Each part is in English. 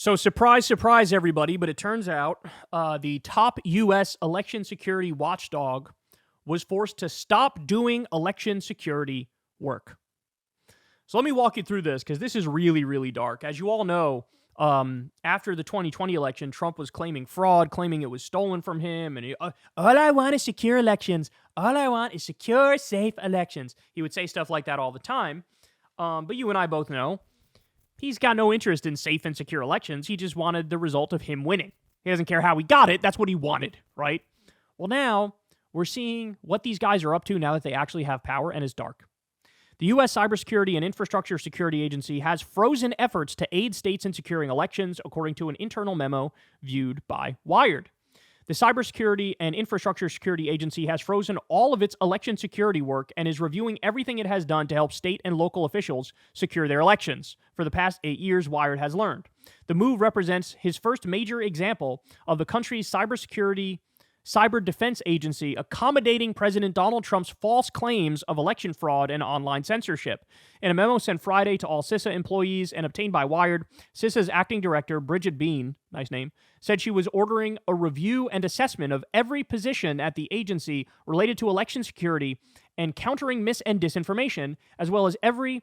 So surprise, surprise, everybody, but it turns out the top U.S. election security watchdog was forced to stop doing election security work. So let me walk you through this, because this is really, really dark. As you all know, after the 2020 election, Trump was claiming fraud, claiming it was stolen from him, and all I want is secure elections. All I want is secure, safe elections. He would say stuff like that all the time. But you and I both know he's got no interest in safe and secure elections. He just wanted the result of him winning. He doesn't care how he got it. That's what he wanted, right? Well, now we're seeing what these guys are up to now that they actually have power, and it's dark. The U.S. Cybersecurity and Infrastructure Security Agency has frozen efforts to aid states in securing elections, according to an internal memo viewed by Wired. The Cybersecurity and Infrastructure Security Agency has frozen all of its election security work and is reviewing everything it has done to help state and local officials secure their elections. For the past 8 years, Wired has learned. The move represents his first major example of the country's cyber defense agency accommodating President Donald Trump's false claims of election fraud and online censorship. In a memo sent Friday to all CISA employees and obtained by Wired, CISA's acting director, Bridget Bean, nice name, said she was ordering a review and assessment of every position at the agency related to election security and countering mis- and disinformation, as well as every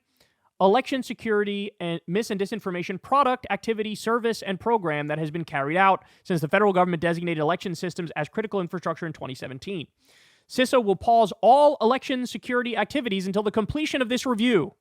election security and mis- and disinformation product, activity, service, and program that has been carried out since the federal government designated election systems as critical infrastructure in 2017. CISA will pause all election security activities until the completion of this review.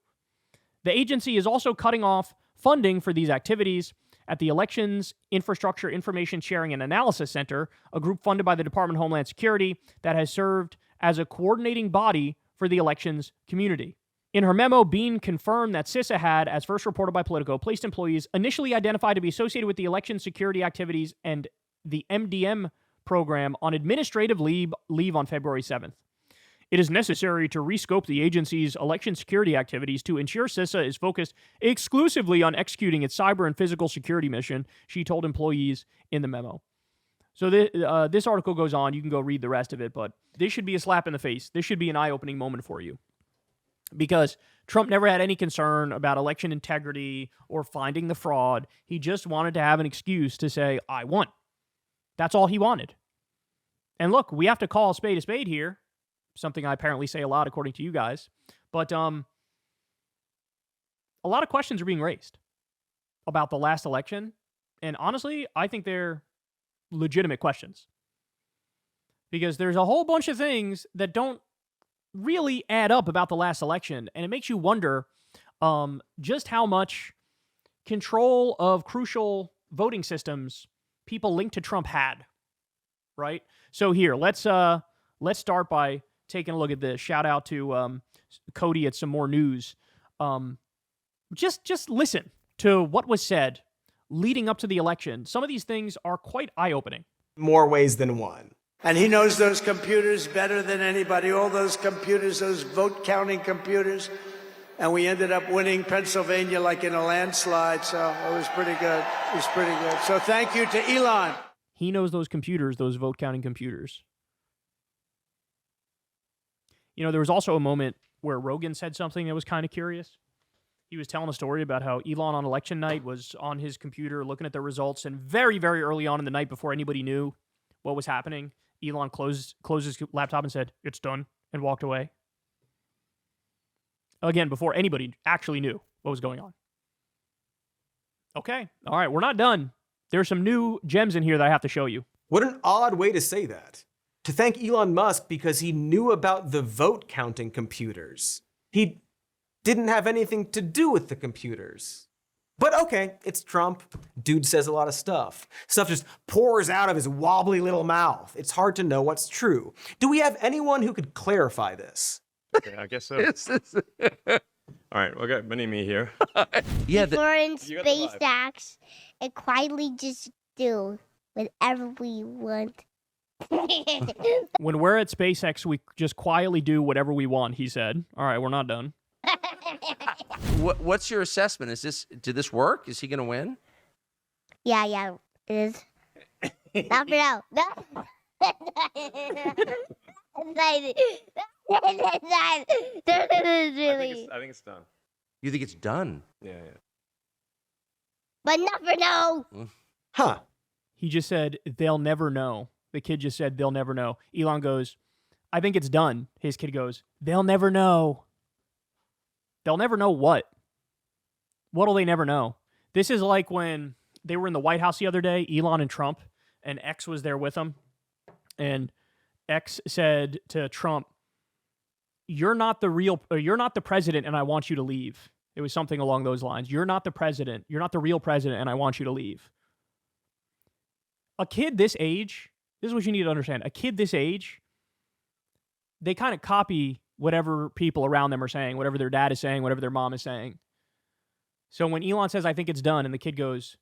The agency is also cutting off funding for these activities at the Elections Infrastructure Information Sharing and Analysis Center, a group funded by the Department of Homeland Security that has served as a coordinating body for the elections community. In her memo, Bean confirmed that CISA had, as first reported by Politico, placed employees initially identified to be associated with the election security activities and the MDM program on administrative leave on February 7th. It is necessary to rescope the agency's election security activities to ensure CISA is focused exclusively on executing its cyber and physical security mission, she told employees in the memo. So this article goes on. You can go read the rest of it, but this should be a slap in the face. This should be an eye-opening moment for you. Because Trump never had any concern about election integrity or finding the fraud. He just wanted to have an excuse to say, I won. That's all he wanted. And look, we have to call a spade here. Something I apparently say a lot according to you guys. But a lot of questions are being raised about the last election. And honestly, I think they're legitimate questions. Because there's a whole bunch of things that don't really add up about the last election, and it makes you wonder just how much control of crucial voting systems people linked to Trump had, right? So here, let's start by taking a look at this. Shout out to Cody at Some More News. Just listen to what was said leading up to the election. Some of these things are quite eye-opening. More ways than one. And he knows those computers better than anybody, all those computers, those vote-counting computers. And we ended up winning Pennsylvania like in a landslide, so it was pretty good. It was pretty good. So thank you to Elon. He knows those computers, those vote-counting computers. You know, there was also a moment where Rogan said something that was kind of curious. He was telling a story about how Elon on election night was on his computer looking at the results, and very, very early on in the night, before anybody knew what was happening, Elon closed his laptop and said, "It's done," and walked away. Again, before anybody actually knew what was going on. Okay, all right, we're not done. There's some new gems in here that I have to show you. What an odd way to say that. To thank Elon Musk because he knew about the vote counting computers. He didn't have anything to do with the computers. But okay, it's Trump. Dude says a lot of stuff. Stuff just pours out of his wobbly little mouth. It's hard to know what's true. Do we have anyone who could clarify this? Yeah, I guess so. All right, we got mini-me here. Yeah, We're in you got the vibe. SpaceX and quietly just do whatever we want. When we're at SpaceX, we just quietly do whatever we want, he said. All right, we're not done. what's your assessment? Did this work? Is he going to win? Yeah, it is. Not for now. No. I think it's done. You think it's done? Yeah. but never know. Huh. He just said, they'll never know. The kid just said, they'll never know. Elon goes, I think it's done. His kid goes, they'll never know. They'll never know what? What'll they never know? This is like when they were in the White House the other day, Elon and Trump, and X was there with them. And X said to Trump, you're not the president, and I want you to leave. It was something along those lines. You're not the president. You're not the real president, and I want you to leave. A kid this age, this is what you need to understand. A kid this age, they kind of copy whatever people around them are saying, whatever their dad is saying, whatever their mom is saying. So when Elon says, I think it's done, and the kid goes,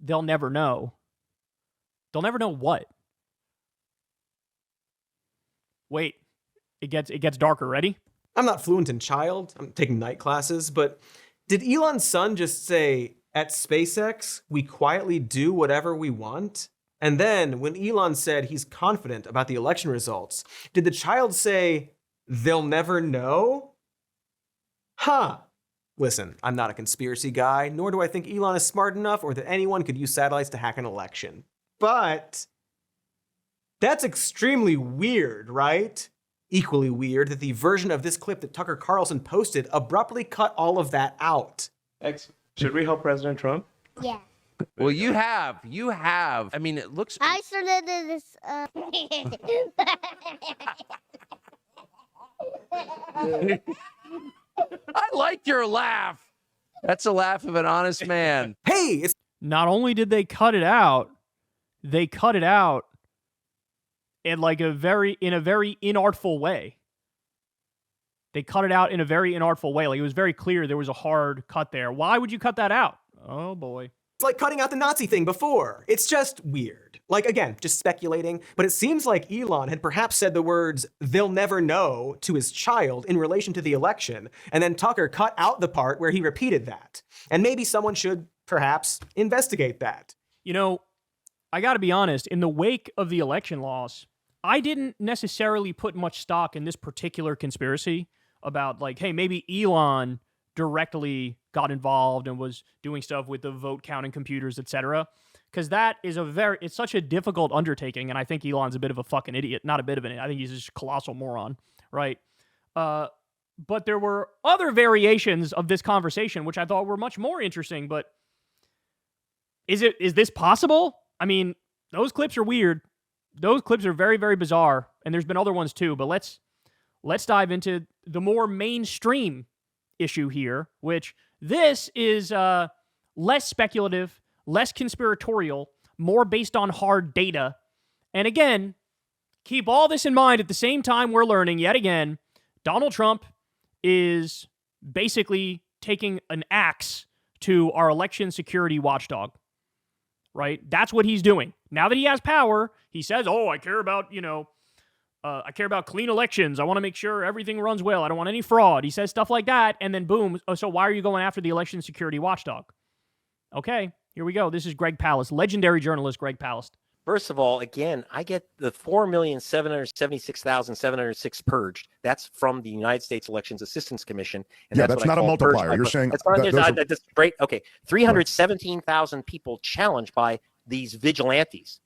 they'll never know. They'll never know what? Wait, it gets darker. Ready? I'm not fluent in child. I'm taking night classes, but did Elon's son just say, at SpaceX, we quietly do whatever we want? And then when Elon said he's confident about the election results, did the child say, they'll never know? Huh. Listen, I'm not a conspiracy guy, nor do I think Elon is smart enough or that anyone could use satellites to hack an election. But that's extremely weird, right? Equally weird that the version of this clip that Tucker Carlson posted abruptly cut all of that out. Should we help President Trump? Yeah. Well, you have. I mean, it looks. I started this. I like your laugh. That's a laugh of an honest man. Hey, it's Not only did they cut it out, they cut it out in a very inartful way. They cut it out in a very inartful way. Like, it was very clear there was a hard cut there. Why would you cut that out? Oh, boy. It's like cutting out the Nazi thing before. It's just weird. Like, again, just speculating, but it seems like Elon had perhaps said the words, they'll never know, to his child in relation to the election, and then Tucker cut out the part where he repeated that. And maybe someone should perhaps investigate that. You know, I got to be honest, in the wake of the election loss, I didn't necessarily put much stock in this particular conspiracy about, like, hey, maybe Elon directly got involved and was doing stuff with the vote counting computers, etc. Because that is it's such a difficult undertaking, and I think Elon's a bit of a fucking idiot. Not a bit of an idiot. I think he's just a colossal moron, right? But there were other variations of this conversation, which I thought were much more interesting, but is this possible? I mean, those clips are weird. Those clips are very, very bizarre, and there's been other ones too, but let's dive into the more mainstream issue here, which this is less speculative, less conspiratorial, more based on hard data. And again, keep all this in mind at the same time we're learning, yet again, Donald Trump is basically taking an axe to our election security watchdog, right? That's what he's doing. Now that he has power, he says, oh, I care about, I care about clean elections. I want to make sure everything runs well. I don't want any fraud. He says stuff like that, and then boom, so why are you going after the election security watchdog? Okay, here we go. This is Greg Palast, legendary journalist Greg Palast. First of all, again, I get the 4,776,706 purged. That's from the United States Elections Assistance Commission. And yeah, that's not a multiplier. Purged. You're saying that's great. Okay, 317,000 people challenged by these vigilantes.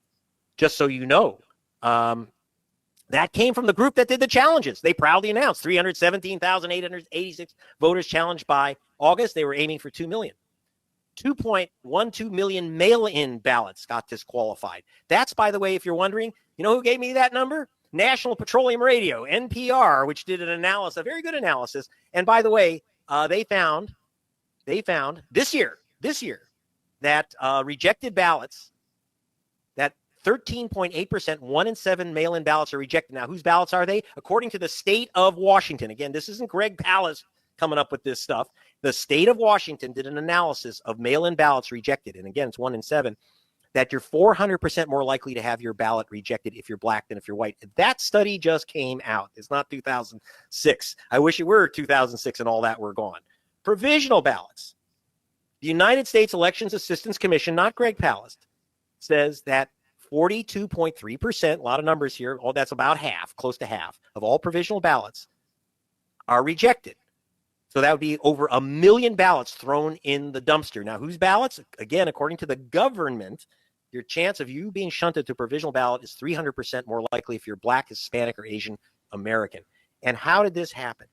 Just so you know, that came from the group that did the challenges. They proudly announced 317,886 voters challenged by August. They were aiming for 2 million. 2.12 million mail-in ballots got disqualified. That's, by the way, if you're wondering, you know who gave me that number? National Petroleum Radio, NPR, which did an analysis, a very good analysis. And by the way, they found this year that rejected ballots, that 13.8%, 1 in 7 mail-in ballots are rejected. Now, whose ballots are they? According to the state of Washington. Again, this isn't Greg Palast coming up with this stuff. The state of Washington did an analysis of mail-in ballots rejected. And again, it's 1 in 7, that you're 400% more likely to have your ballot rejected if you're black than if you're white. That study just came out. It's not 2006. I wish it were 2006 and all that were gone. Provisional ballots. The United States Elections Assistance Commission, not Greg Palast, says that 42.3%, a lot of numbers here, that's about half, close to half, of all provisional ballots are rejected. So that would be over 1 million ballots thrown in the dumpster. Now, whose ballots? Again, according to the government, your chance of you being shunted to a provisional ballot is 300% more likely if you're Black, Hispanic, or Asian American. And how did this happen?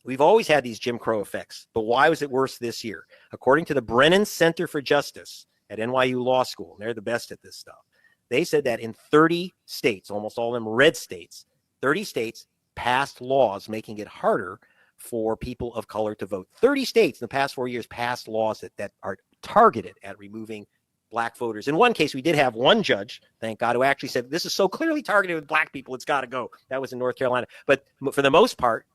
We've always had these Jim Crow effects, but why was it worse this year? According to the Brennan Center for Justice at NYU Law School, and they're the best at this stuff, they said that in 30 states, almost all of them red states, 30 states passed laws making it harder for people of color to vote. 30 states in the past 4 years passed laws that are targeted at removing Black voters. In one case, we did have one judge, thank God, who actually said, this is so clearly targeted with Black people, it's got to go. That was in North Carolina. But for the most part,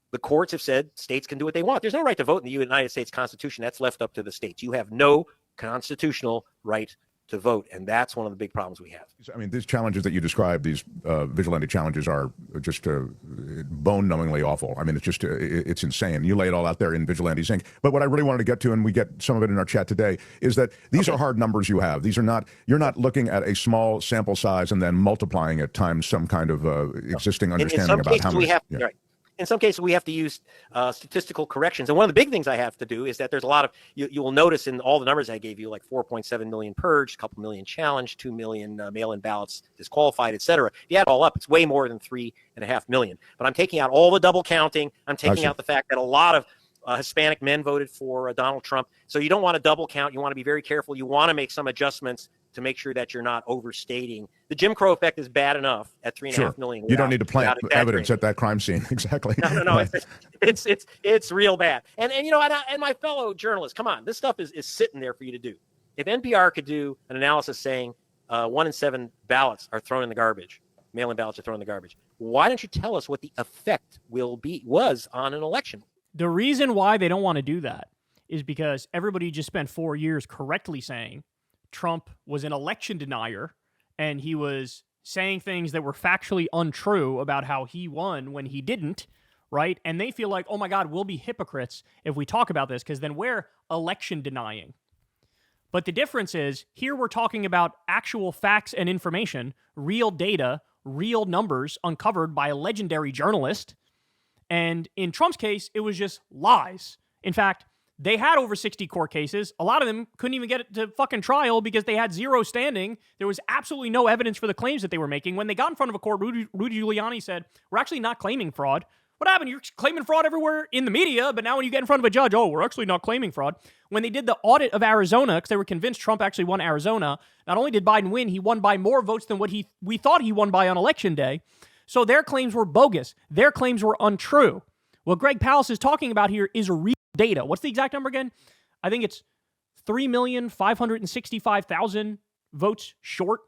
the courts have said states can do what they want. There's no right to vote in the United States Constitution. That's left up to the states. You have no constitutional right to vote, and that's one of the big problems we have. I mean, these challenges that you described, these vigilante challenges, are just bone-numbingly awful. I mean, it's just it's insane. You lay it all out there in Vigilantes Inc. But what I really wanted to get to, and we get some of it in our chat today, is that these are hard numbers you have. These are not, you're not looking at a small sample size and then multiplying it times some kind of existing understanding about how much. Right. In some cases, we have to use statistical corrections. And one of the big things I have to do is that there's a lot of, you will notice in all the numbers I gave you, like 4.7 million purged, a couple million challenged, 2 million mail-in ballots disqualified, et cetera. If you add it all up, it's way more than 3.5 million. But I'm taking out all the double counting. I'm taking out the fact that a lot of Hispanic men voted for Donald Trump. So you don't want to double count. You want to be very careful. You want to make some adjustments to make sure that you're not overstating. The Jim Crow effect is bad enough at 3.5 million. You don't need to plant evidence at that crime scene. Exactly. No. It's real bad. And you know, and my fellow journalists, come on, this stuff is sitting there for you to do. If NPR could do an analysis saying 1 in 7 ballots are thrown in the garbage, mail-in ballots are thrown in the garbage, why don't you tell us what the effect was on an election? The reason why they don't want to do that is because everybody just spent 4 years correctly saying Trump was an election denier, and he was saying things that were factually untrue about how he won when he didn't, right? And they feel like, oh my God, we'll be hypocrites if we talk about this, because then we're election denying. But the difference is, here we're talking about actual facts and information, real data, real numbers uncovered by a legendary journalist. And in Trump's case, it was just lies. In fact, they had over 60 court cases. A lot of them couldn't even get it to fucking trial because they had zero standing. There was absolutely no evidence for the claims that they were making. When they got in front of a court, Rudy Giuliani said, we're actually not claiming fraud. What happened? You're claiming fraud everywhere in the media, but now when you get in front of a judge, oh, we're actually not claiming fraud. When they did the audit of Arizona, because they were convinced Trump actually won Arizona, not only did Biden win, he won by more votes than what we thought he won by on election day. So their claims were bogus. Their claims were untrue. What Greg Palast is talking about here is real data. What's the exact number again? I think it's 3,565,000 votes short.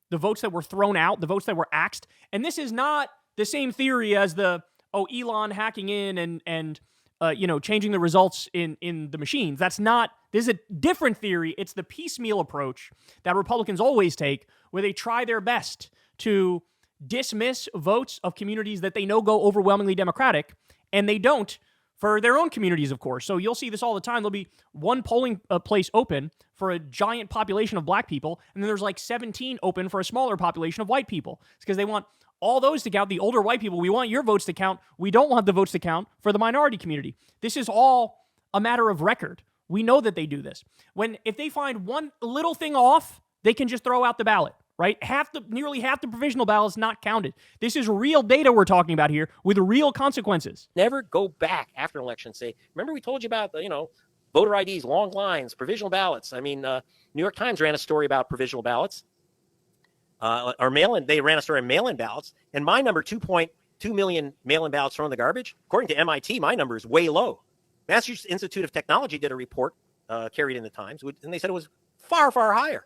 The votes that were thrown out, the votes that were axed. And this is not the same theory as Elon hacking in and changing the results in the machines. This is a different theory. It's the piecemeal approach that Republicans always take, where they try their best to dismiss votes of communities that they know go overwhelmingly Democratic, and they don't for their own communities, of course. So you'll see this all the time. There'll be one polling place open for a giant population of Black people, and then there's like 17 open for a smaller population of white people. It's because they want all those to count. The older white people, we want your votes to count. We don't want the votes to count for the minority community. This is all a matter of record. We know that they do this. If they find one little thing off, they can just throw out the ballot, right? Nearly half the provisional ballots not counted. This is real data we're talking about here with real consequences. Never go back after an election and say, remember we told you about, voter IDs, long lines, provisional ballots. I mean, New York Times ran a story about provisional ballots. Or mail-in, they ran a story on mail-in ballots, and my number, 2.2 million mail-in ballots thrown in the garbage. According to MIT, my number is way low. Massachusetts Institute of Technology did a report carried in the Times, and they said it was far, far higher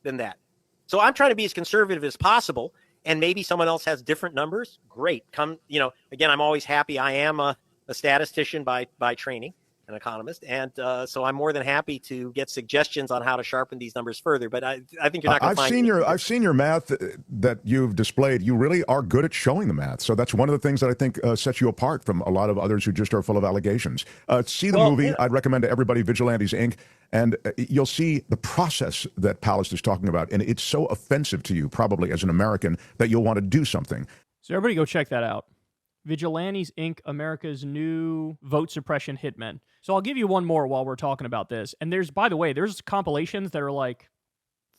than that. So I'm trying to be as conservative as possible, and maybe someone else has different numbers. Great. Again, I'm always happy. I am a statistician by training, an economist, and so I'm more than happy to get suggestions on how to sharpen these numbers further. But I think you're not going to find. I've seen your math that you've displayed. You really are good at showing the math. So that's one of the things that I think sets you apart from a lot of others who just are full of allegations. See the movie. Yeah. I'd recommend to everybody Vigilantes Inc. And you'll see the process that Palast is talking about, and it's so offensive to you, probably as an American, that you'll want to do something. So everybody go check that out. Vigilantes Inc., America's new vote suppression hitmen. So I'll give you one more while we're talking about this. And there's, by the way, there's compilations that are like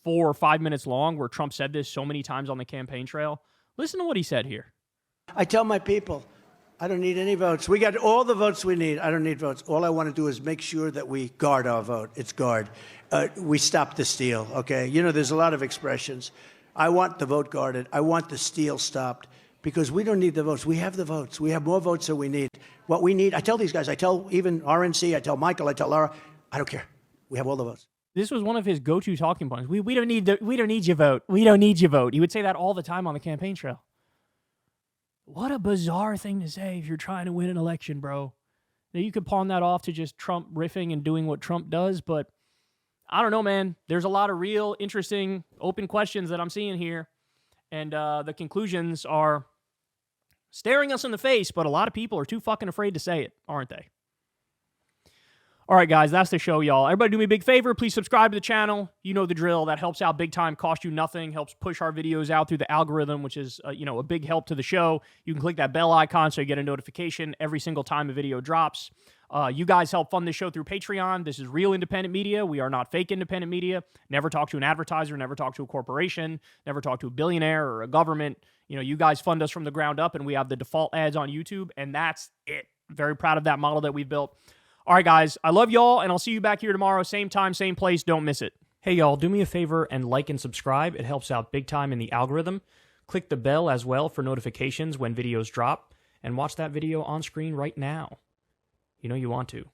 4 or 5 minutes long where Trump said this so many times on the campaign trail. Listen to what he said here. I tell my people, I don't need any votes. We got all the votes we need. I don't need votes. All I want to do is make sure that we guard our vote. It's guard. We stop the steal, okay? You know, there's a lot of expressions. I want the vote guarded. I want the steal stopped because we don't need the votes. We have the votes. We have more votes than we need. What we need, I tell these guys, I tell even RNC, I tell Michael, I tell Laura, I don't care. We have all the votes. This was one of his go-to talking points. We don't need your vote. We don't need your vote. He would say that all the time on the campaign trail. What a bizarre thing to say if you're trying to win an election, bro. Now, you could pawn that off to just Trump riffing and doing what Trump does, but I don't know, man. There's a lot of real, interesting, open questions that I'm seeing here, and the conclusions are staring us in the face, but a lot of people are too fucking afraid to say it, aren't they? All right, guys, that's the show, y'all. Everybody do me a big favor. Please subscribe to the channel. You know the drill. That helps out big time, cost you nothing, helps push our videos out through the algorithm, which is, a big help to the show. You can click that bell icon so you get a notification every single time a video drops. You guys help fund this show through Patreon. This is real independent media. We are not fake independent media. Never talk to an advertiser, never talk to a corporation, never talk to a billionaire or a government. You guys fund us from the ground up, and we have the default ads on YouTube, and that's it. Very proud of that model that we've built. All right, guys, I love y'all, and I'll see you back here tomorrow. Same time, same place. Don't miss it. Hey, y'all, do me a favor and like and subscribe. It helps out big time in the algorithm. Click the bell as well for notifications when videos drop, and watch that video on screen right now. You know you want to.